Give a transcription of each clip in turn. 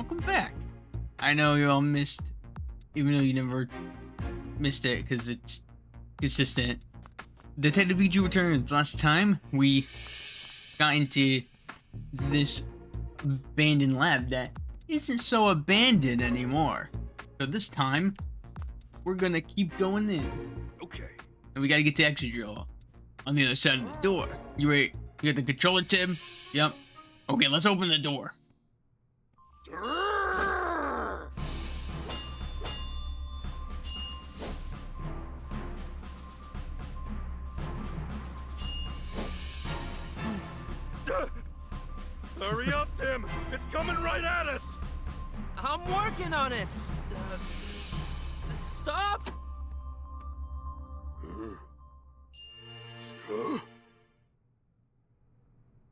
welcome back. I know you all missed, even though you never missed it because it's consistent. Detective Pikachu returns. Last time we got into this abandoned lab that isn't so abandoned anymore. So this time, we're gonna keep going in. Okay. And we gotta get to exit drill on the other side of the door. You ready? You got the controller, Tim? Yep. Okay, let's open the door. Hurry up, Tim! It's coming right at us! I'm working on it. Stop!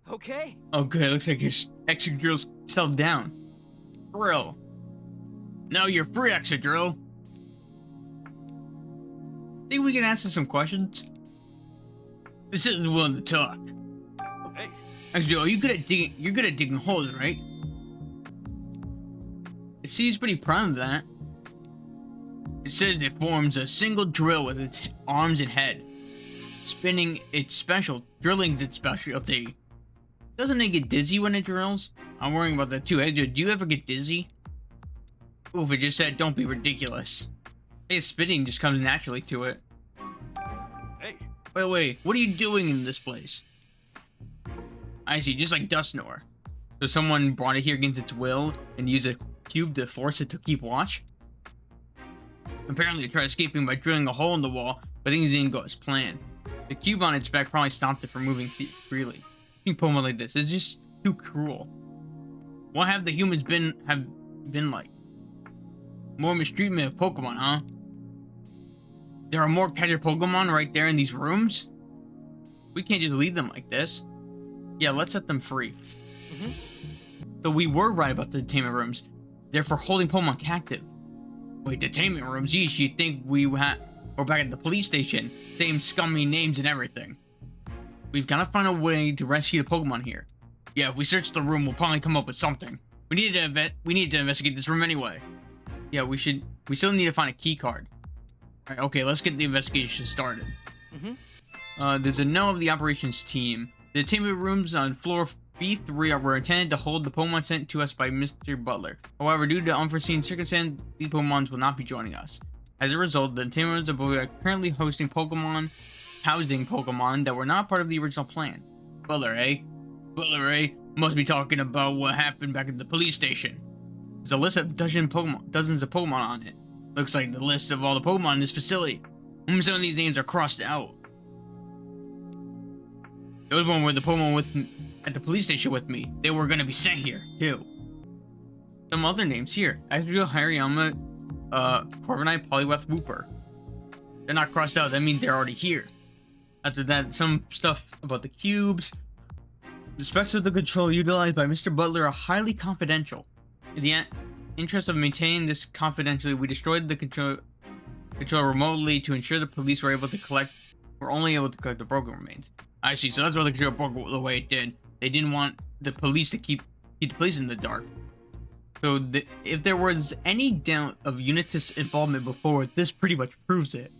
Okay. Okay, looks like his exit drill's settled down. Drill. Now you're free, exit drill. Think we can answer some questions? This isn't willing to talk. Hey, Exit drill, you're good at digging holes, right? It seems pretty proud of that. It says it forms a single drill with its arms and head. Drilling's its specialty. Doesn't it get dizzy when it drills? I'm worrying about that too. Hey, dude, do you ever get dizzy? Oof, it just said don't be ridiculous. Hey, spinning just comes naturally to it. hey, Wait, what are you doing in this place? I see, just like Dustnor. So someone brought it here against its will and used a cube to force it to keep watch? Apparently it tried escaping by drilling a hole in the wall, but things didn't go as planned. The cube on its back probably stopped it from moving freely. Pokemon like this is just too cruel. What have the humans been like? More mistreatment of Pokemon, huh? There are more catcher Pokemon right there in these rooms? We can't just leave them like this. Yeah, let's set them free. So we were right about the detainment rooms. They're for holding Pokemon captive. Wait, detainment rooms? Yeesh, you'd think we're back at the police station. Same scummy names and everything. We've got to find a way to rescue the Pokemon here. Yeah, if we search the room, we'll probably come up with something. We need to investigate this room anyway. Yeah, we still need to find a key card. Alright, okay, let's get the investigation started. There's a note of the operations team. The detainment rooms on floor B3 were intended to hold the Pokemon sent to us by Mr. Butler. However, due to unforeseen circumstances, these Pokemon will not be joining us. As a result, the detainment rooms are currently housing Pokemon that were not part of the original plan. Butler, eh? Butler, eh? Must be talking about what happened back at the police station. There's a list of dozens of Pokemon on it. Looks like the list of all the Pokemon in this facility. Some of these names are crossed out. There was one where the Pokemon at the police station with me. They were gonna be sent here, too. Some other names here. Asriel, Hariyama, Corviknight, Poliwrath, Wooper. They're not crossed out, that means they're already here. After that, some stuff about the cubes. The specs of the control utilized by Mr. Butler are highly confidential. In the interest of maintaining this confidentially, we destroyed the control remotely to ensure the police were only able to collect the broken remains. I see, so that's why the control broke the way it did. They didn't want the police to keep the police in the dark. So if there was any doubt of Unitas' involvement before, this pretty much proves it.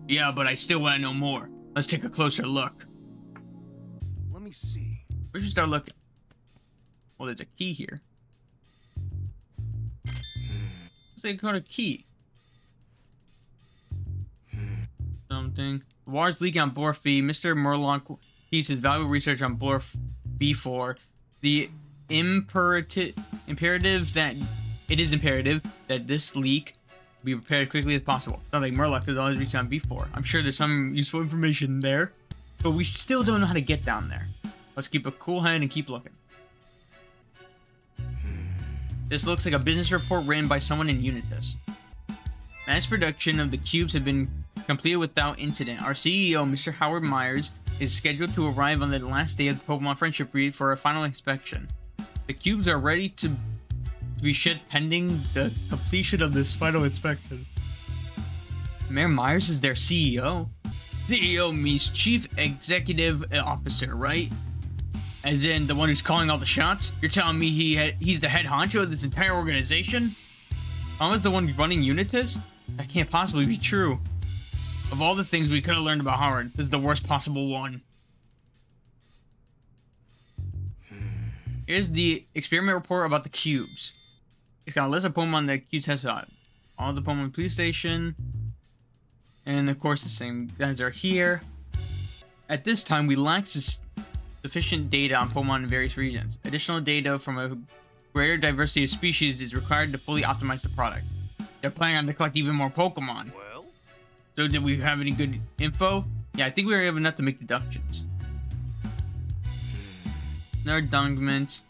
Yeah, but I still want to know more. Let's take a closer look. let me see. We should start looking. Well, there's a key here. What's they call a key? Something. The water's leaking on Blore B. Mr. Murloc keeps his valuable research on Blore B4. The imperative that this leak be repaired as quickly as possible. Sounds like Murloc is always reaching on B4. I'm sure there's some useful information there, but we still don't know how to get down there. Let's keep a cool head and keep looking. This looks like a business report written by someone in Unitas. Mass production of the cubes have been completed without incident. Our CEO, Mr. Howard Myers, is scheduled to arrive on the last day of the Pokemon Friendship Breed for a final inspection. The cubes are ready to be shipped pending the completion of this final inspection. Mayor Myers is their CEO. CEO means Chief Executive Officer, right? As in, the one who's calling all the shots? You're telling me he's the head honcho of this entire organization? I was the one running Unitas? That can't possibly be true. Of all the things we could have learned about Howard, this is the worst possible one. Here's the experiment report about the cubes. It's got a list of Pokemon that cubes tested on. All the Pokemon police station. And of course the same guys are here. At this time, we lack sufficient data on Pokemon in various regions. Additional data from a greater diversity of species is required to fully optimize the product. They're planning on to collect even more Pokemon. Well? So did we have any good info? Yeah, I think we were able enough to make deductions. Another document.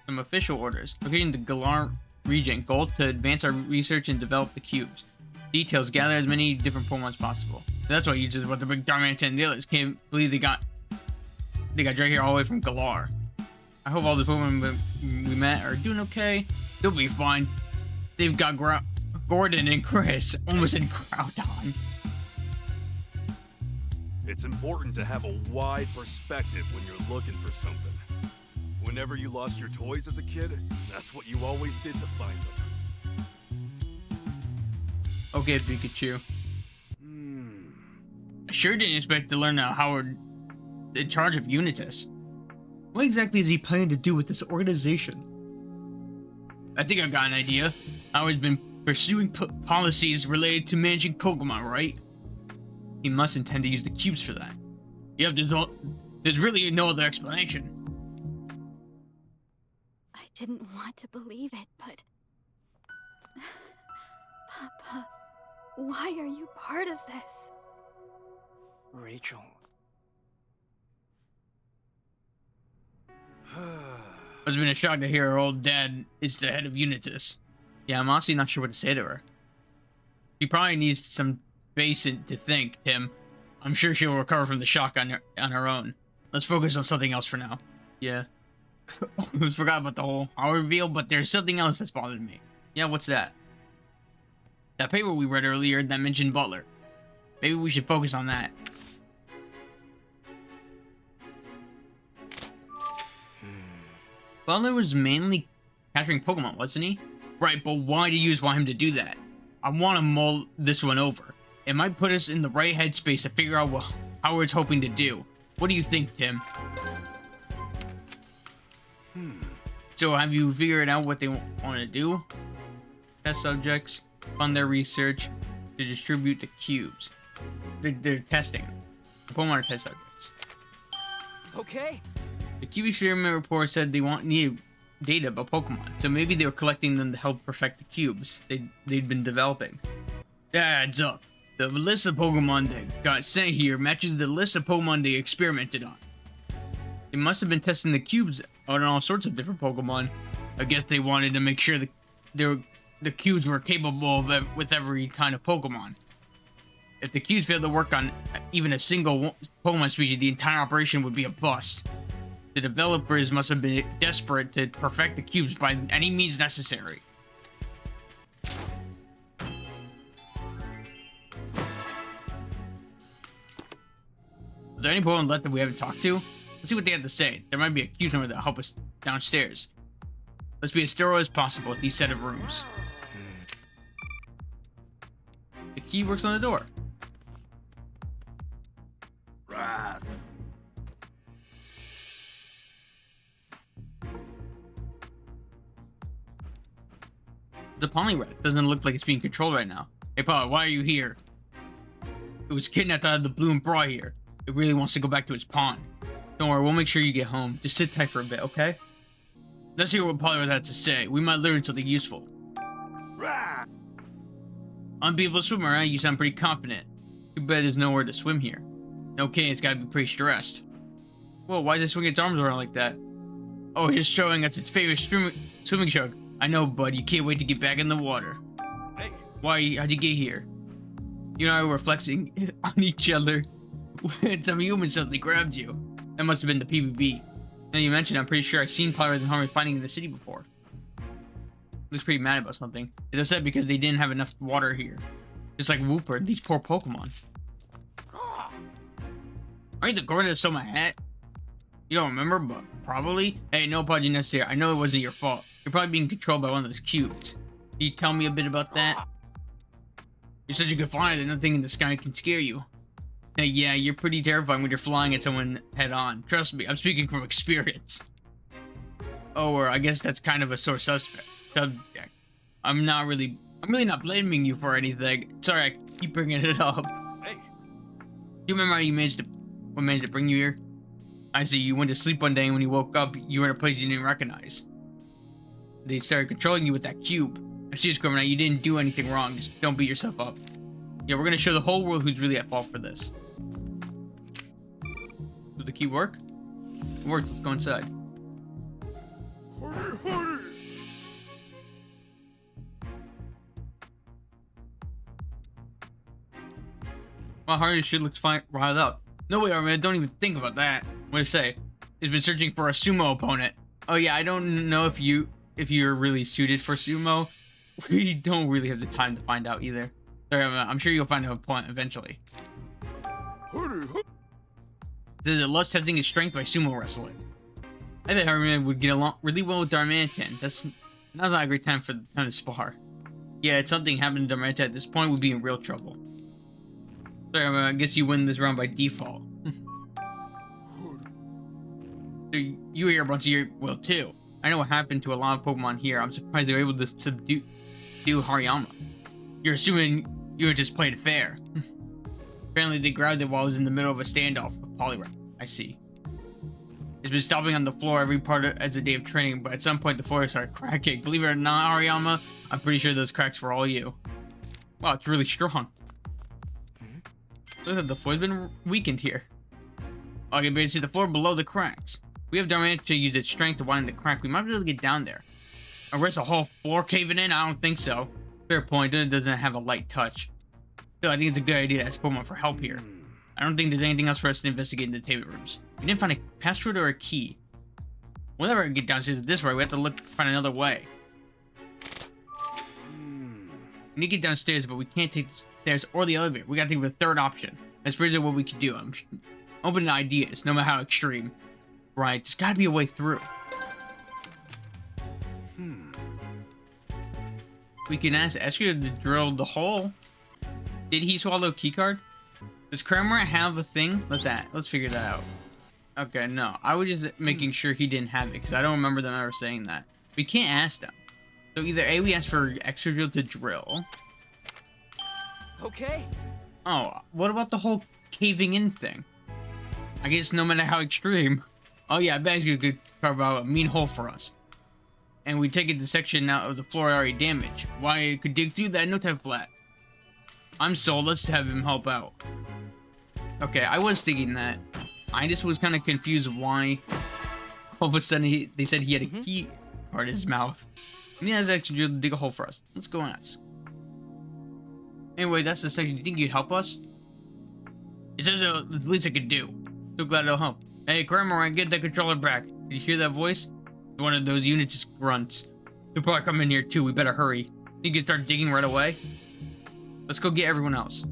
Some official orders. Located in the Galar region. Goal to advance our research and develop the cubes. Details. Gather as many different Pokemon as possible. So that's why you just want to bring Darmanitan and the others. Can't believe they got dragged here all the way from Galar. I hope all the Pokemon we met are doing okay. They'll be fine. They've got Gordon and Chris almost in Groudon. It's important to have a wide perspective when you're looking for something. Whenever you lost your toys as a kid, that's what you always did to find them. Okay, Pikachu. I sure didn't expect to learn how Howard in charge of Unitas. What exactly is he planning to do with this organization? I think I've got an idea. Howard's been pursuing policies related to managing Pokemon, right? He must intend to use the cubes for that. Yep, there's really no other explanation. I didn't want to believe it, but... Papa, why are you part of this? Rachel. Must have been a shock to hear her old dad is the head of Unitas. Yeah, I'm honestly not sure what to say to her. She probably needs some space to think, Tim. I'm sure she'll recover from the shock on her own. Let's focus on something else for now. Yeah. Almost forgot about the whole Howard reveal, but there's something else that's bothered me. Yeah, what's that? That paper we read earlier that mentioned Butler. Maybe we should focus on that. Butler was mainly capturing Pokemon, wasn't he? Right, but why do you want him to do that? I want to mull this one over. It might put us in the right headspace to figure out what Howard's hoping to do. What do you think, Tim? So have you figured out what they want to do? Test subjects, fund their research, to distribute the cubes. They're testing. The Pokemon are test subjects. Okay. The cube experiment report said they need data about Pokemon, so maybe they were collecting them to help perfect the cubes they'd been developing. That adds up. The list of Pokemon that got sent here matches the list of Pokemon they experimented on. They must have been testing the cubes on all sorts of different Pokemon. I guess they wanted to make sure the cubes were capable with every kind of Pokemon. If the cubes failed to work on even a single Pokemon species, the entire operation would be a bust. The developers must have been desperate to perfect the cubes by any means necessary. Are there any Pokemon left that we haven't talked to? Let's see what they have to say. There might be a cube somewhere that'll help us downstairs. Let's be as thorough as possible at these set of rooms. The key works on the door. Wrath. It's a Poliwrath. Doesn't look like it's being controlled right now. Hey, Pa, why are you here? It was kidnapped out of the blue and brought here. It really wants to go back to its pond. Don't worry, we'll make sure you get home. Just sit tight for a bit, okay? Let's hear what Poliwrath has to say. We might learn something useful. Wrath. Unbeatable swimmer, huh? You sound pretty confident. Too bad there's nowhere to swim here. Okay, it's gotta be pretty stressed. Whoa, why does it swing its arms around like that? Oh, it's just showing us its favorite swimming stroke. I know, bud. You can't wait to get back in the water. Hey. Why? How'd you get here? You and I were flexing on each other. When some human suddenly grabbed you. That must have been the PvP. Now you mentioned, I'm pretty sure I've seen Poliwrath and Harmony fighting in the city before. Looks pretty mad about something. As I said, because they didn't have enough water here. Just like Wooper, these poor Pokemon. Aren't you the Gordon that stole my hat? You don't remember, but probably? Hey, no apology necessary. I know it wasn't your fault. You're probably being controlled by one of those cubes. Can you tell me a bit about that? You're such a good flyer that nothing in the sky can scare you. Hey, yeah, you're pretty terrifying when you're flying at someone head on. Trust me, I'm speaking from experience. Oh, or I guess that's kind of a sore subject. I'm really not blaming you for anything. Sorry, I keep bringing it up. Hey, Do you remember how what managed to bring you here? I see, you went to sleep one day and when you woke up, you were in a place you didn't recognize. They started controlling you with that cube. I'm serious, Criminal, you didn't do anything wrong. Just don't beat yourself up. Yeah, we're gonna show the whole world who's really at fault for this. Did the key work? It worked, let's go inside. Well, Hardy shit looks fine riled up. No way, man, don't even think about that. What do you say? He's been searching for a sumo opponent. Oh yeah, I don't know if you're really suited for sumo. We don't really have the time to find out either. Sorry, I'm sure you'll find a point eventually. There's a lust testing his strength by sumo wrestling. I bet Harryman would get along really well with Darmanitan. That's not a great time for them to spar. Yeah, if something happened to Darmanitan at this point, we'd be in real trouble. Sorry, I guess you win this round by default. So you hear a bunch of your will too. I know what happened to a lot of Pokemon here. I'm surprised they were able to subdue Hariyama. You're assuming you were just playing fair. Apparently they grabbed it while I was in the middle of a standoff with Poliwrath. I see. It's been stopping on the floor every part as a day of training, but at some point the floor started cracking. Believe it or not, Hariyama, I'm pretty sure those cracks were all you. Wow, it's really strong. Looks like the floor's been weakened here. I can barely see the floor below the cracks. We have Darmanitan to use its strength to widen the crack. We might be able to get down there. Or is the whole floor caving in? I don't think so. Fair point, it doesn't have a light touch. Still, I think it's a good idea to ask Pokemon for help here. I don't think there's anything else for us to investigate in the entertainment rooms. We didn't find a password or a key. We'll never get downstairs this way. We have to find another way. We need to get downstairs, but we can't take the stairs or the elevator. We gotta think of a third option. That's really what we could do. I'm open to ideas, no matter how extreme. Right, there's gotta be a way through. We can ask Escher to drill the hole. Did he swallow a keycard? Does Cramorant have a thing? Let's figure that out. Okay, no. I was just making sure he didn't have it, because I don't remember them ever saying that. We can't ask them. So either A, we ask for extra drill to drill. Okay. Oh, what about the whole caving in thing? I guess no matter how extreme. Oh yeah, I bet you could carve out a mean hole for us. And we take it to section out of the floor already damaged. Why, it could dig through that no time flat. I'm sold, let's have him help out. Okay, I was thinking that. I just was kind of confused why all of a sudden they said he had a key part in his mouth. And he has extra drill to dig a hole for us. Let's go ask. Anyway, that's the section. Do you think you'd help us? It says the least I could do. So glad it'll help. Hey, Cramorant, get that controller back. Did you hear that voice? One of those units grunts. He'll probably come in here too. We better hurry. You can start digging right away. Let's go get everyone else.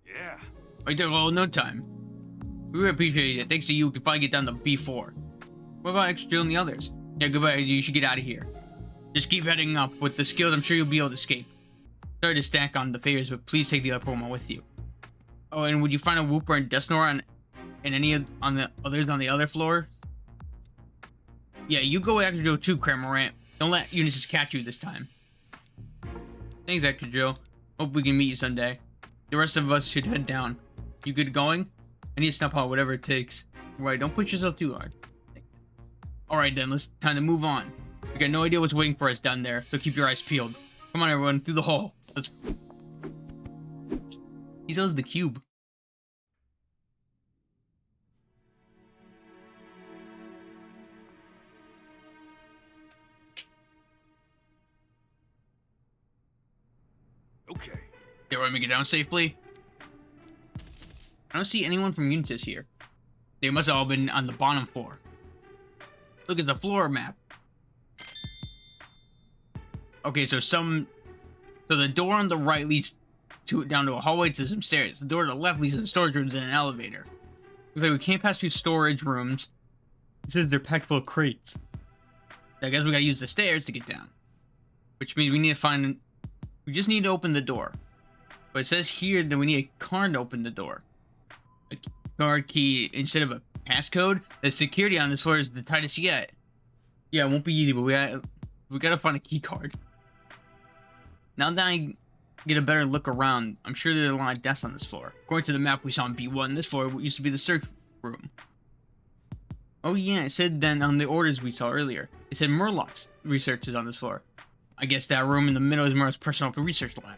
Yeah. I took all no time. We appreciate it. Thanks to you, we can finally get down to B4. What about extra drill and the others? Yeah, goodbye. You should get out of here. Just keep heading up. With the skills, I'm sure you'll be able to escape. Sorry to stack on the favors, but please take the other Pokemon with you. Oh, and would you find a Wooper and Dusknoir and any of on the others on the other floor? Yeah, you go extra drill too, Cramorant. Don't let Unisys catch you this time. Thanks, extra drill. Hope we can meet you someday. The rest of us should head down. You good going? I need to snap out whatever it takes. Right, don't push yourself too hard. Alright then, time to move on. We got no idea what's waiting for us down there, so keep your eyes peeled. Come on everyone, through the hole. Let's... He sells the cube. Okay. Yeah, we're gonna make it down safely. I don't see anyone from Unitas here. They must have all been on the bottom floor. Look at the floor map. Okay, so the door on the right leads down to a hallway to some stairs. The door to the left leads to the storage rooms and an elevator. Looks like we can't pass through storage rooms. It says they're packed full of crates. I guess we gotta use the stairs to get down. Which means we just need to open the door. But it says here that we need a card to open the door. A card key instead of a passcode. The security on this floor is the tightest yet. Yeah, it won't be easy, but we gotta find a key card. Now that I get a better look around, I'm sure there are a lot of desks on this floor. According to the map we saw in B1, this floor used to be the search room. Oh yeah, it said then on the orders we saw earlier. It said Murlock's research is on this floor. I guess that room in the middle is Murlock's personal research lab.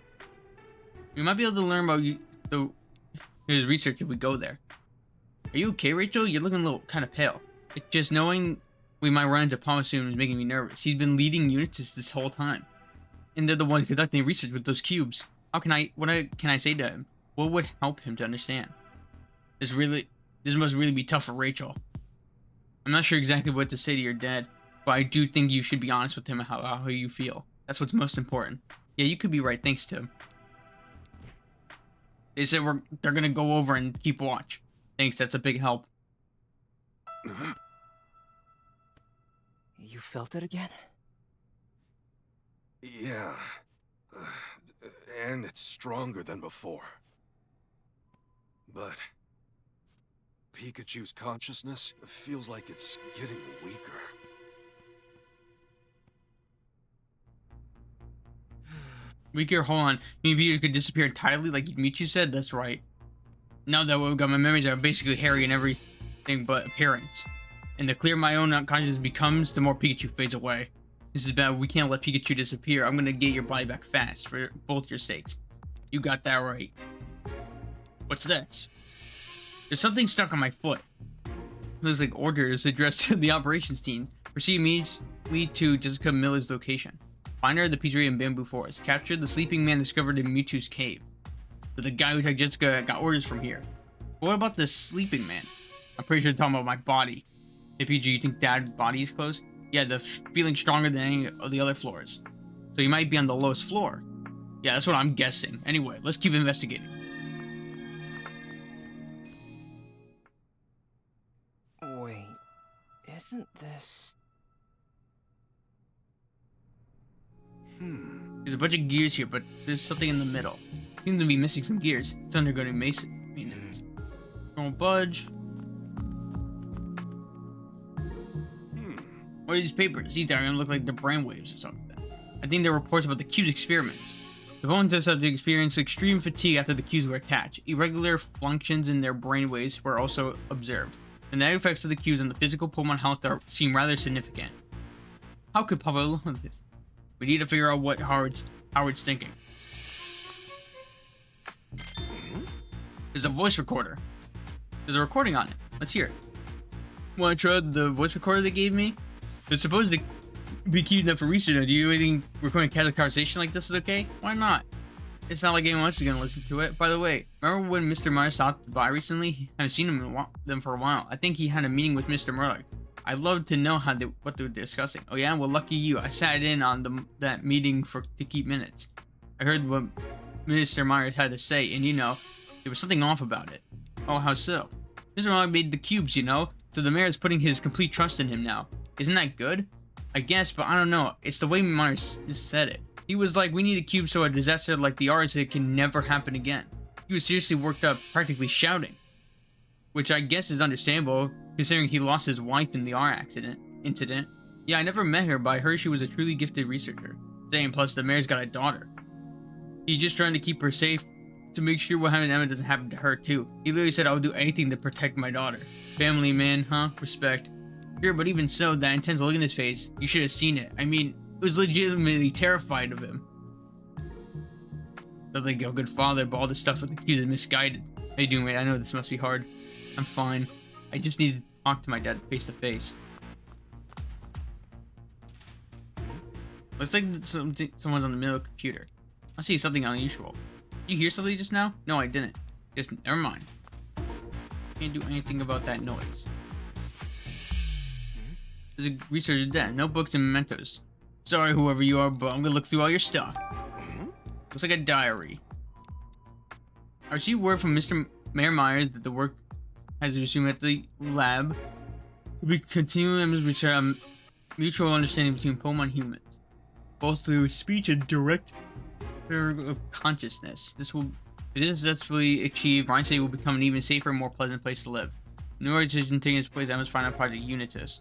We might be able to learn about his research if we go there. Are you okay, Rachel? You're looking a little kind of pale. It's just knowing we might run into Palmer soon is making me nervous. He's been leading units this whole time. And they're the ones conducting research with those cubes. What can I say to him? What would help him to understand? This must really be tough for Rachel. I'm not sure exactly what to say to your dad, but I do think you should be honest with him how you feel. That's what's most important. Yeah, you could be right, thanks to him. They said they're gonna go over and keep watch. Thanks, that's a big help. You felt it again? Yeah. And it's stronger than before. But Pikachu's consciousness feels like it's getting weaker. Weaker, hold on. Maybe you could disappear entirely like Michu said? That's right. Now that we've got my memories are basically hairy and everything but appearance. And the clearer my own consciousness becomes, the more Pikachu fades away. This is bad. We can't let Pikachu disappear. I'm gonna get your body back fast for both your sakes. You got that right. What's this? There's something stuck on my foot. Looks like orders addressed to the operations team. Proceed immediately to Jessica Miller's location. Find her at the pizzeria in Bamboo Forest. Capture the sleeping man discovered in Mewtwo's cave. So the guy who took Jessica got orders from here. But what about the sleeping man? I'm pretty sure they're talking about my body. Hey PG, you think Dad's body is close? Yeah, the feeling stronger than any of the other floors. So he might be on the lowest floor. Yeah, that's what I'm guessing. Anyway, let's keep investigating. Wait, isn't this... There's a bunch of gears here, but there's something in the middle. Seems to be missing some gears. It's undergoing maintenance. Don't budge. What are these papers? These are gonna look like they're brainwaves or something. I think they're reports about the cube's experiments. The opponents of the subject experienced extreme fatigue after the cubes were attached. Irregular functions in their brainwaves were also observed. The negative effects of the cubes on the physical Pokemon health seem rather significant. How could Papa look at this? We need to figure out what Howard's thinking. There's a voice recorder. There's a recording on it. Let's hear it. Want to try the voice recorder they gave me? It's supposed to be keyed up for research. Do you think recording a casual conversation like this is okay? Why not? It's not like anyone else is gonna listen to it. By the way, remember when Mr. Myers stopped by recently? I haven't seen them for a while. I think he had a meeting with Mr. Murdoch. I'd love to know what they were discussing. Oh yeah, well lucky you. I sat in on that meeting to keep minutes. I heard what Mr. Myers had to say, and there was something off about it. Oh, how so? Mr. Murdoch made the cubes, so the mayor is putting his complete trust in him now. Isn't that good? I guess, but I don't know. It's the way Myers said it. He was like, we need a cube so a disaster like the RSA can never happen again. He was seriously worked up, practically shouting. Which I guess is understandable, considering he lost his wife in the incident. Yeah, I never met her, but I heard she was a truly gifted researcher. Saying plus the mayor's got a daughter. He's just trying to keep her safe to make sure what happened to Emma doesn't happen to her too. He literally said, I'll do anything to protect my daughter. Family man, huh? Respect. Sure, but even so, that intense look in his face, you should have seen it. I mean, it was legitimately terrified of him. Sounds like a good father, but all this stuff with the cubes is misguided. How you doing, mate? I know this must be hard. I'm fine. I just need to talk to my dad face to face. Looks like someone's on the middle of the computer. I see something unusual. You hear something just now? No, I didn't. Just never mind. Can't do anything about that noise. There's a researcher dead. Notebooks and mementos. Sorry, whoever you are, but I'm gonna look through all your stuff. Looks like a diary. I received word from Mr. Mayor Myers that the work has resumed at the lab. We'll be continuing to reach a mutual understanding between Pokemon and humans, both through speech and direct of consciousness. If it is successfully achieved, Ryan City will become an even safer and more pleasant place to live. New decision taking its place, I must find out Project Unitas.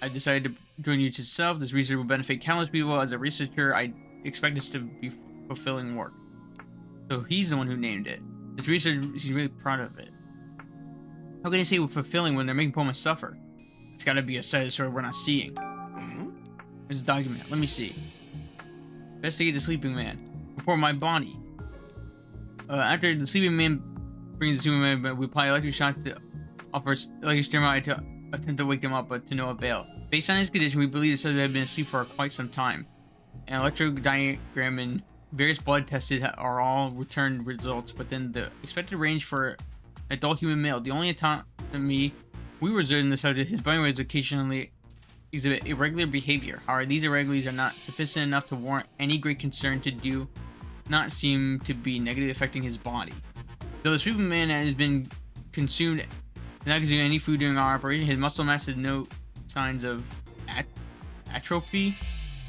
I decided to join Unitas itself. This research will benefit countless people. As a researcher, I expect this to be fulfilling work. So he's the one who named it. This research, he's really proud of it. How can they say we're fulfilling when they're making Pokemon suffer? It's gotta be a side of the story we're not seeing. There's a document. Let me see. Investigate the sleeping man. Report my body. After the sleeping man brings the sleeping man, we apply electric shock to offer electric stimuli to attempt to wake him up, but to no avail. Based on his condition, we believe the subject had been asleep for quite some time. An electrodiagram and various blood tested are all returned results within the expected range for an adult human male. The only autonomy we reserve in the subject, his body was occasionally exhibit irregular behavior. However, these irregularities are not sufficient enough to warrant any great concern to do not seem to be negatively affecting his body. Though the sleeping man has been consumed, not consuming any food during our operation, his muscle mass has no signs of atrophy.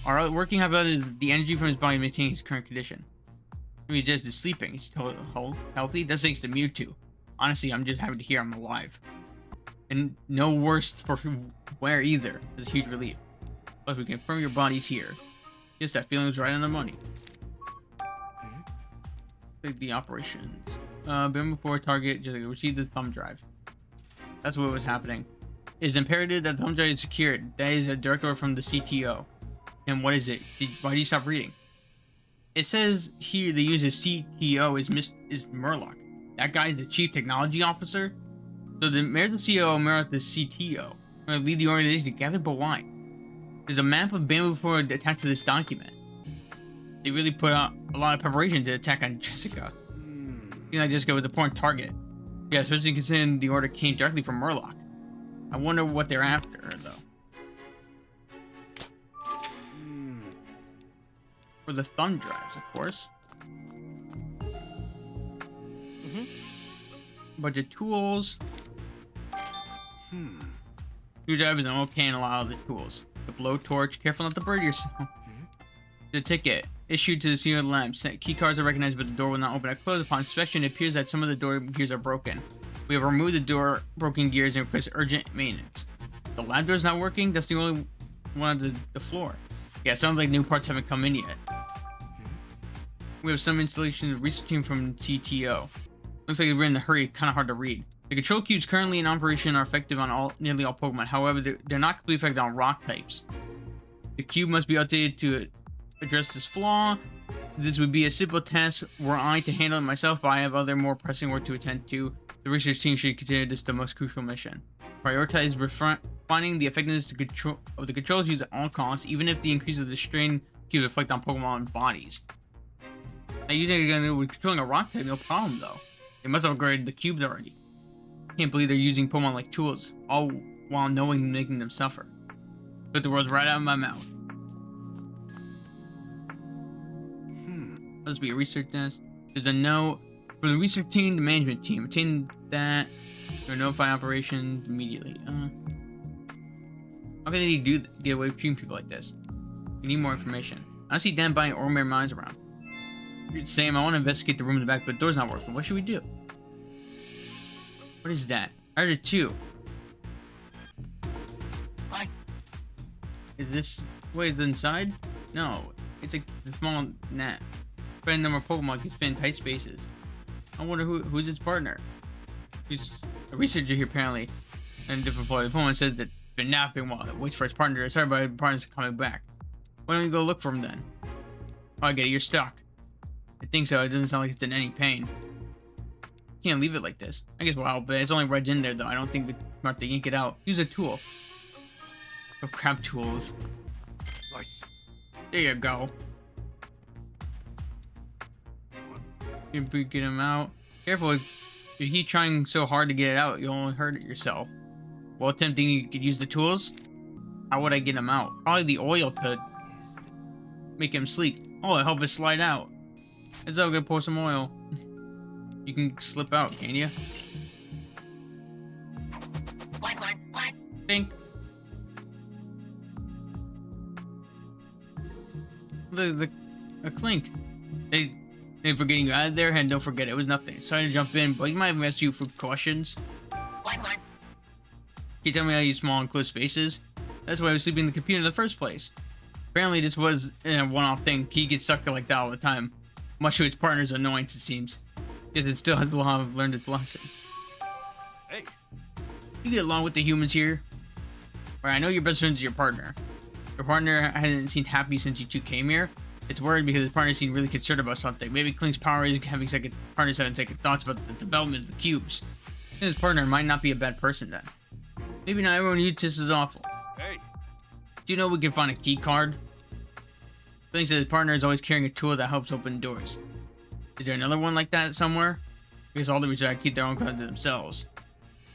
Are working about the energy from his body maintaining his current condition. I mean, just is sleeping. He's healthy. That's thanks to Mewtwo. Honestly, I'm just happy to hear I'm alive. And no worse for wear either. It's a huge relief. Plus, we confirm your body's here. Just that feeling was right on the money. Like the operations. Been before target, just receive the thumb drive. That's what was happening. It is imperative that the thumb drive is secured. That is a direct order from the CTO. And what is it? Why did you stop reading? It says here they use his CTO is Murloc. That guy is the Chief Technology Officer. So the mayor's the CEO, Murloc the CTO. I'm gonna lead the organization together, but why? There's a map of Bamboo Before attached to this document. They really put out a lot of preparation to attack on Jessica. You know, Jessica was a important target. Yeah, especially considering the order came directly from Murloc. I wonder what they're after, though. For the thumb drives, of course. Bunch of tools. Screwdrivers and okay, and a lot of the tools. The blowtorch. Careful not to burn yourself. The ticket issued to the CEO of the lab. Key cards are recognized, but the door will not open or close. Upon inspection, it appears that some of the door gears are broken. We have removed the door broken gears and request urgent maintenance. The lab door's not working. That's the only one on the floor. Yeah, sounds like new parts haven't come in yet. We have some installation research team from CTO. Looks like we're in a hurry, kind of hard to read. The control cubes currently in operation are effective on nearly all Pokemon. However, they're not completely effective on rock types. The cube must be updated to address this flaw. This would be a simple task were I to handle it myself, but I have other more pressing work to attend to. The research team should consider this the most crucial mission. Prioritize refining the effectiveness of the controls used at all costs, even if the increase of the strain cubes reflect on Pokemon bodies. Now, using it again with controlling a rock type, no problem though. They must have upgraded the cubes already. Can't believe they're using Pokemon like tools, all while knowing making them suffer. Put the words right out of my mouth. Must be a research desk. There's a note from the research team, the management team. Obtain that or notify operations immediately. How can they get away with treating people like this? We need more information. I don't see Dan buying ordinary mines around. You're saying I want to investigate the room in the back, but the door's not working. What should we do? What is that? I heard it too. What? Is this way inside? No, it's a small net. Spread number of Pokemon can fit in tight spaces. I wonder who's its partner. He's a researcher here apparently, and a different floor. The Pokemon says that it's been napping while it waits for its partner. Sorry, but the partner's coming back. Why don't you go look for him then? Oh, I get it. You're stuck. I think so. It doesn't sound like it's in any pain. Can't leave it like this. I guess we'll help, but it's only right in there though. I don't think it's smart to yank it out. Use a tool. Oh, crap tools. Nice. There you go. You can get him out. Careful, if you keep trying so hard to get it out, you'll only hurt it yourself. While attempting, you could use the tools. How would I get him out? Probably the oil to Is the... make him sleek. Oh, I hope it slide out. It's all gonna pour some oil. You can slip out, can you? Ding. A clink. They for getting you out of there, and don't forget it was nothing. Sorry to jump in, but you might have asked you for questions. Can you tell me how you use small and close spaces? That's why I was sleeping in the computer in the first place. Apparently this was a one-off thing. He gets stuck like that all the time. Much to its partner's annoyance, it seems. Because it still has learned its lesson. Hey, You get along with the humans here? Right, I know your best friend's your partner. Your partner hasn't seemed happy since you two came here. It's worried because his partner seemed really concerned about something. Maybe Clink's power is having partners having second thoughts about the development of the cubes. And his partner might not be a bad person then. Maybe not everyone uses this is awful. hey. Do you know we can find a key card? Clint says his partner is always carrying a tool that helps open doors. Is there another one like that somewhere? Because all the reasons keep their own card to themselves.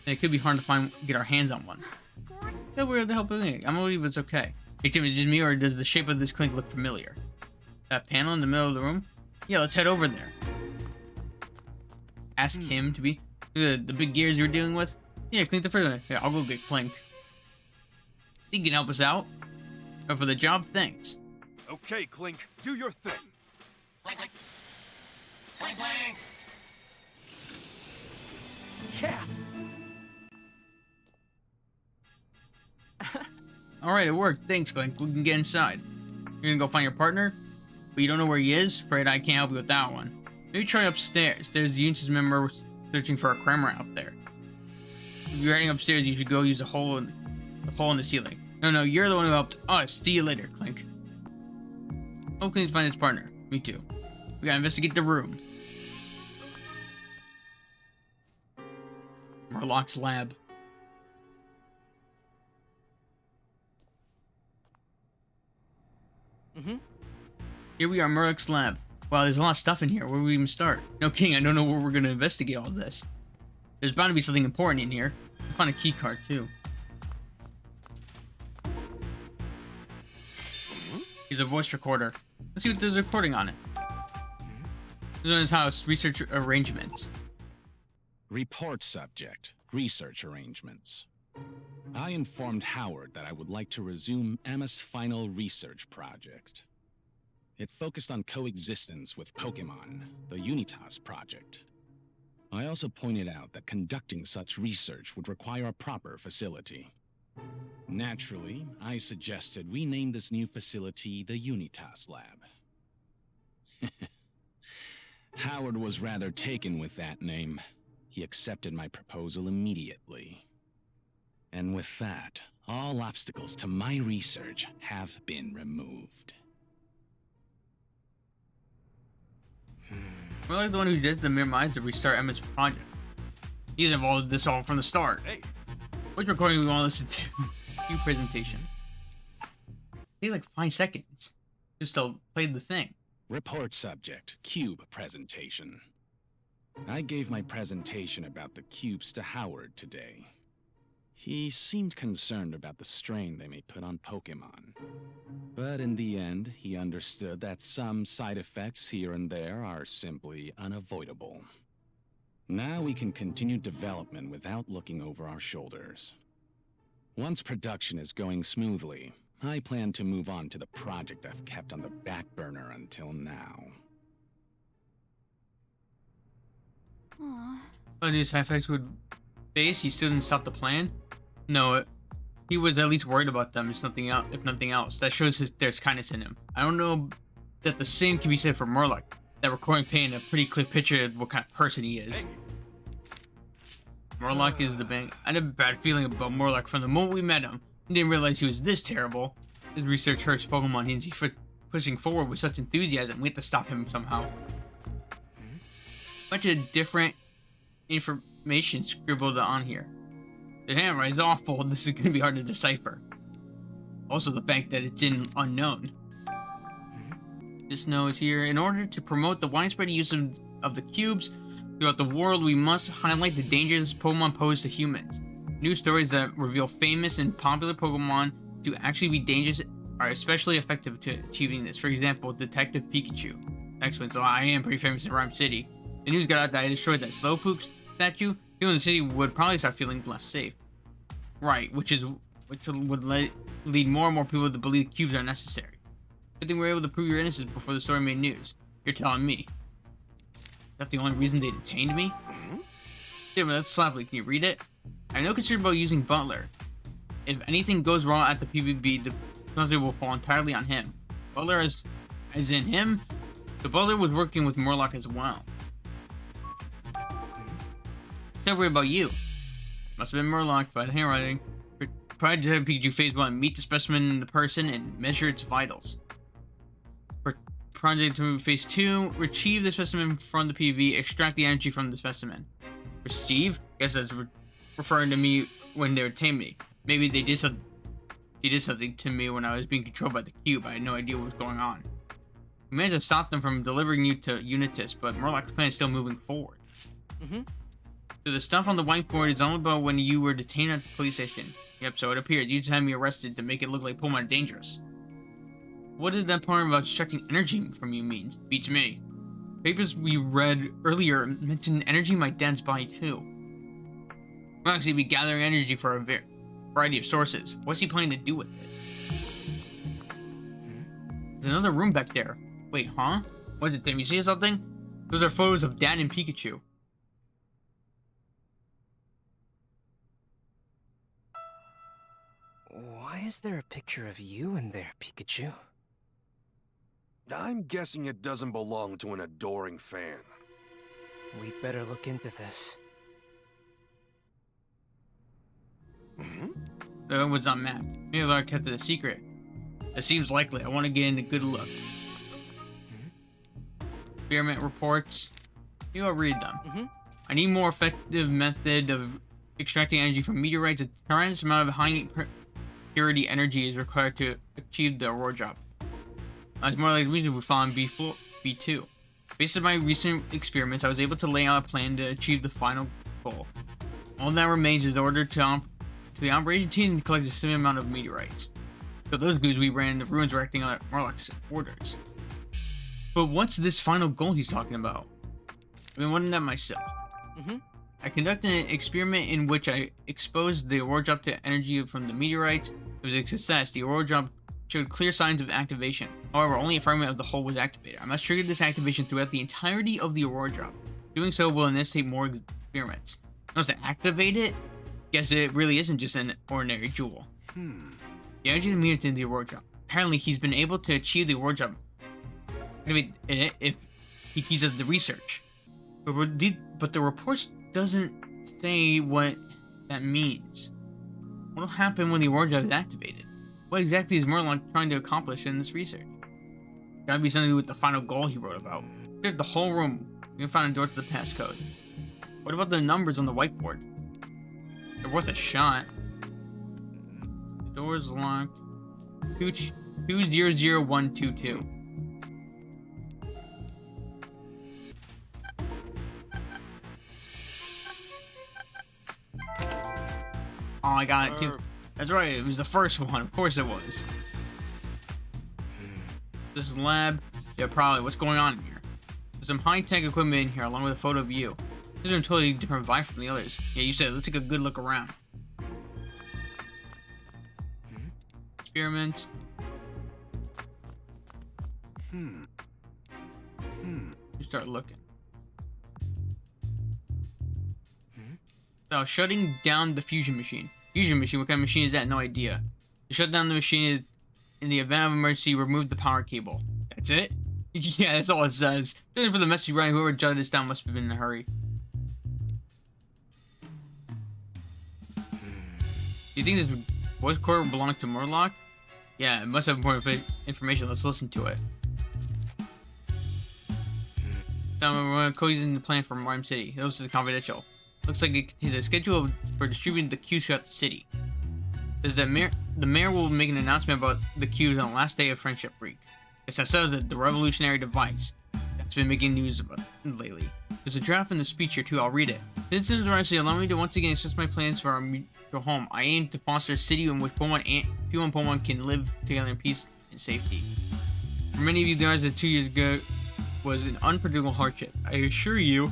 And it could be hard to get our hands on one. Yeah, we're the help of Link. I'm gonna believe it's okay. Hey Tim, is it just me or does the shape of this Clink look familiar? That panel in the middle of the room? Yeah, let's head over there. Ask him to be the big gears you're dealing with? Yeah, Clink the first one. Yeah, I'll go get Clink. He can help us out. But for the job, thanks. Okay, Clink, do your thing. Yeah. Alright, it worked. Thanks, Clink. We can get inside. You're gonna go find your partner? But you don't know where he is? Afraid I can't help you with that one. Maybe try upstairs. There's a Unisys member searching for a Kramer out there. If you're heading upstairs, you should go use the hole in the ceiling. No, you're the one who helped us. See you later, Clink. Hope Clink find his partner. Me too. We gotta investigate the room. Murloc's lab. Here we are, Murloc's lab. Wow, there's a lot of stuff in here. Where do we even start? No kidding, I don't know where we're gonna investigate all this. There's bound to be something important in here. I found a key card too. Here's a voice recorder. Let's see what there's recording on it. This is his house, research arrangements. Report subject, research arrangements. I informed Howard that I would like to resume Emma's final research project. It focused on coexistence with Pokemon, the Unitas project. I also pointed out that conducting such research would require a proper facility. Naturally, I suggested we name this new facility the Unitas Lab. Howard was rather taken with that name. He accepted my proposal immediately. And with that, all obstacles to my research have been removed. We're like the one who did the Mere Minds to restart Emma's project. He's involved in this all from the start. Hey, Which recording we want to listen to? Cue presentation. Take like 5 seconds just to play the thing. Report subject, cube presentation. I gave my presentation about the cubes to Howard today. He seemed concerned about the strain they may put on Pokemon. But in the end, he understood that some side effects here and there are simply unavoidable. Now we can continue development without looking over our shoulders. Once production is going smoothly, I plan to move on to the project I've kept on the back burner until now. Aww. But these side effects would face, he still didn't stop the plan? No, he was at least worried about them if nothing else. That shows there's kindness in him. I don't know that the same can be said for Murloc. That recording painted a pretty clear picture of what kind of person he is. Murloc is the bang. I had a bad feeling about Murloc from the moment we met him. I didn't realize he was this terrible. His research hurts Pokemon and he's pushing forward with such enthusiasm. We have to stop him somehow. Bunch of different information scribbled on here. The handwriting is awful. This is going to be hard to decipher. Also, the fact that it's in unknown. This note is here. In order to promote the widespread use of the cubes throughout the world, we must highlight the dangers Pokemon pose to humans. New stories that reveal famous and popular Pokemon to actually be dangerous are especially effective to achieving this. For example, Detective Pikachu. Explains, so I am pretty famous in Rhyme City. The news got out that I destroyed that Slowpoke statue. People in the city would probably start feeling less safe. Right, which would lead more and more people to believe cubes are necessary. Good thing we were able to prove your innocence before the story made news. You're telling me. Is that the only reason they detained me? Yeah, but that's sloppy. Can you read it? I have no concern about using Butler. If anything goes wrong at the PvP, the responsibility will fall entirely on him. Butler as in him? The Butler was working with Murloc as well. Don't worry about you. Must have been Murloc by the handwriting. Prior to Pikachu Phase 1, meet the specimen in the person and measure its vitals. For Project to Phase 2, retrieve the specimen from the PV, extract the energy from the specimen. For Steve, I guess that's referring to me when they retained me. Maybe they did something to me when I was being controlled by the cube. I had no idea what was going on. We managed to stop them from delivering you to Unitus, but Murloc's plan is still moving forward. So the stuff on the whiteboard is all about when you were detained at the police station. Yep, so it appeared you just had me arrested to make it look like Pokemon are dangerous. What did that part about extracting energy from you mean? Beats me. Papers we read earlier mentioned energy in my dad's body too. We'll actually be gathering energy for a variety of sources. What's he planning to do with it? There's another room back there. Wait, huh? What is it, Tim? You see something? Those are photos of Dad and Pikachu. Why is there a picture of you in there, Pikachu? I'm guessing it doesn't belong to an adoring fan. We'd better look into this. The one's not mapped. Maybe Laura kept it a secret. It seems likely. I want to get in a good look. Experiment reports. You all read them. I need more effective method of extracting energy from meteorites. A tremendous amount of high purity energy is required to achieve the Aurora Drop. It's more like the reason we found B2. Based on my recent experiments, I was able to lay out a plan to achieve the final goal. All that remains is the order to the operation team to collect a similar amount of meteorites. So those goods we ran in the ruins were acting on Murloc's orders. But what's this final goal he's talking about? I've been wondering that myself. I conducted an experiment in which I exposed the Aurora Drop to energy from the meteorites. It was a success. The Aurora Drop showed clear signs of activation. However, only a fragment of the whole was activated. I must trigger this activation throughout the entirety of the Aurora Drop. Doing so will necessitate more experiments. Once to activate it, guess it really isn't just an ordinary jewel. The energy of the meteorites in the Aurora Drop. Apparently, he's been able to achieve the Aurora Drop if he keeps up the research. But the reports doesn't say what that means. What will happen when the Aurora Drop is activated? What exactly is Murloc trying to accomplish in this research? Gotta be something to do with the final goal he wrote about. Cleared the whole room. We can find a door to the passcode. What about the numbers on the whiteboard? They're worth a shot. The door's locked. 200122. Oh, I got it too. That's right, it was the first one. Of course it was. This lab. Yeah, probably. What's going on in here? There's some high-tech equipment in here, along with a photo of you. These are a totally different vibe from the others. Yeah, you said, let's take a good look around. Experiments. You start looking. So, shutting down the fusion machine. Fusion machine? What kind of machine is that? No idea. To shut down the machine is, in the event of emergency, remove the power cable. That's it? Yeah, that's all it says. Thanks for the messy writing. Whoever jotted this down must have been in a hurry. Do you think this voice core belonged to Murloc? Yeah, it must have important information. Let's listen to it. Now, Cody's in the plan for Rhyme City. This is confidential. Looks like it contains a schedule for distributing the cubes throughout the city. Says that the mayor will make an announcement about the cubes on the last day of Friendship Week. It says that the revolutionary device. that's been making news about lately. There's a draft in the speech here too, I'll read it. This is actually allow me to once again express my plans for our mutual home. I aim to foster a city in which people and Pokemon can live together in peace and safety. For many of you guys, that 2 years ago was an unpredictable hardship. I assure you,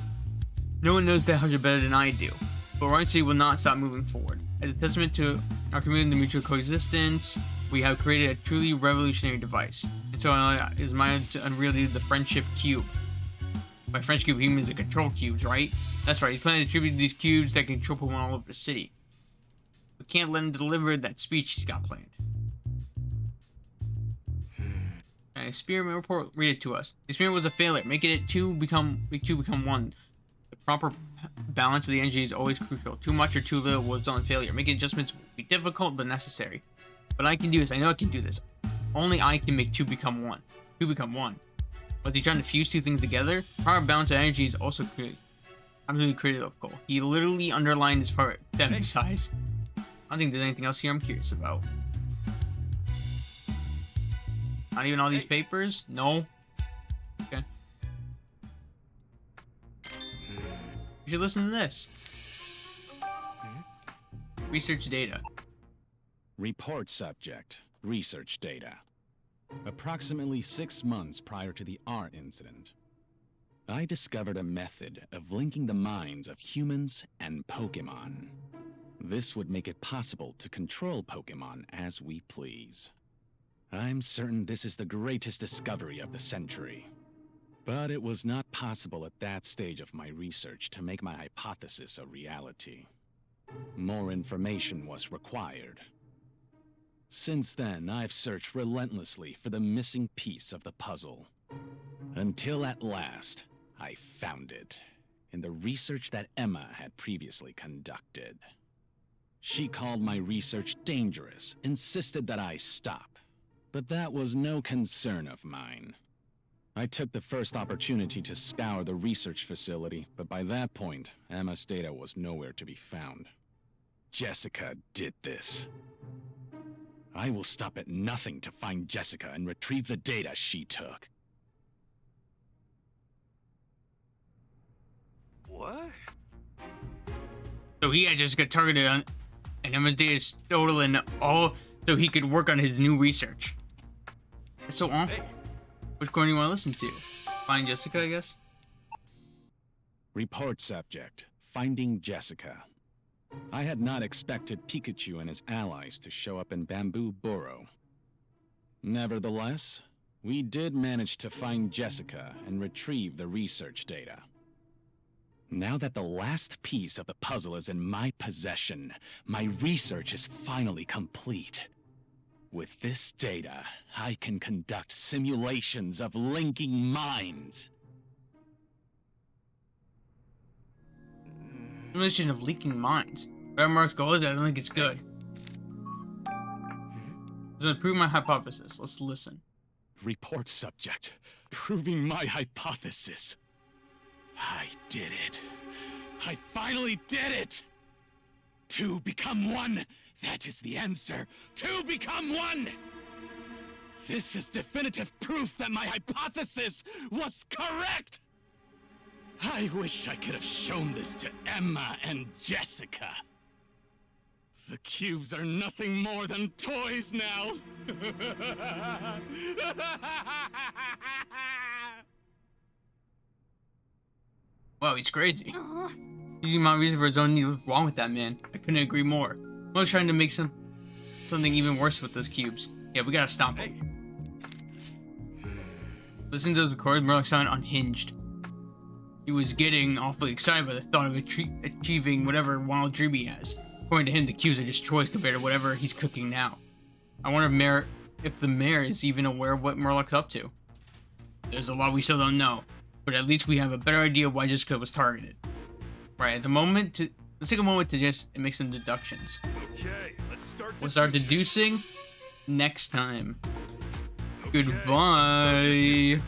no one knows that hardship better than I do. But Rhyme City will not stop moving forward. As a testament to our commitment to mutual coexistence, we have created a truly revolutionary device. And so it is mine to unveil the Friendship Cube. By Friendship Cube, he means the control cubes, right? That's right, he's planning to distribute these cubes that can control Pokemon all over the city. We can't let him deliver that speech he's got planned. And experiment report, read it to us. The experiment was a failure, making it two become one. The proper balance of the energy is always crucial. Too much or too little will result in failure. Making adjustments will be difficult but necessary. But I can do this. I know I can do this. Only I can make two become one. Two become one. Was he trying to fuse two things together? Proper balance of energy is also absolutely critical. He literally underlined this part to emphasize. I don't think there's anything else here I'm curious about. Not even all these papers? No. Okay. You should listen to this. Research data. Report subject. Research data. Approximately 6 months prior to the R incident, I discovered a method of linking the minds of humans and Pokemon. This would make it possible to control Pokemon as we please. I'm certain this is the greatest discovery of the century. But it was not possible at that stage of my research to make my hypothesis a reality. More information was required. Since then, I've searched relentlessly for the missing piece of the puzzle. Until at last, I found it in the research that Emma had previously conducted. She called my research dangerous, insisted that I stop. But that was no concern of mine. I took the first opportunity to scour the research facility, but by that point, Emma's data was nowhere to be found. Jessica did this. I will stop at nothing to find Jessica and retrieve the data she took. What? So he had Jessica targeted on, and Emma's data stolen all so he could work on his new research. It's so awful. Hey. Which corner do you want to listen to? Find Jessica, I guess? Report subject. Finding Jessica. I had not expected Pikachu and his allies to show up in Bamboo Burrow. Nevertheless, we did manage to find Jessica and retrieve the research data. Now that the last piece of the puzzle is in my possession, my research is finally complete. With this data, I can conduct simulations of linking minds. Simulation of leaking minds. Whatever Mark's goal is, I don't think it's good. I'm gonna prove my hypothesis. Let's listen. Report subject. Proving my hypothesis. I did it. I finally did it! Two become one. That is the answer. Two become one! This is definitive proof that my hypothesis was correct! I wish I could have shown this to Emma and Jessica. The cubes are nothing more than toys now. Wow, he's crazy. Aw. Using my reason for his own need. What's wrong with that man? I couldn't agree more. I was trying to make something even worse with those cubes. Yeah, we gotta stop him. Listening to those recordings, Murloc sounded unhinged. He was getting awfully excited by the thought of achieving whatever wild dream he has. According to him, the cubes are just toys compared to whatever he's cooking now. I wonder if the mayor is even aware of what Murloc's up to. There's a lot we still don't know, but at least we have a better idea of why Jessica was targeted. Right, at the moment, let's take a moment to just make some deductions. Okay, let's start. We'll start deducing next time. Okay, let's start Goodbye. deducing.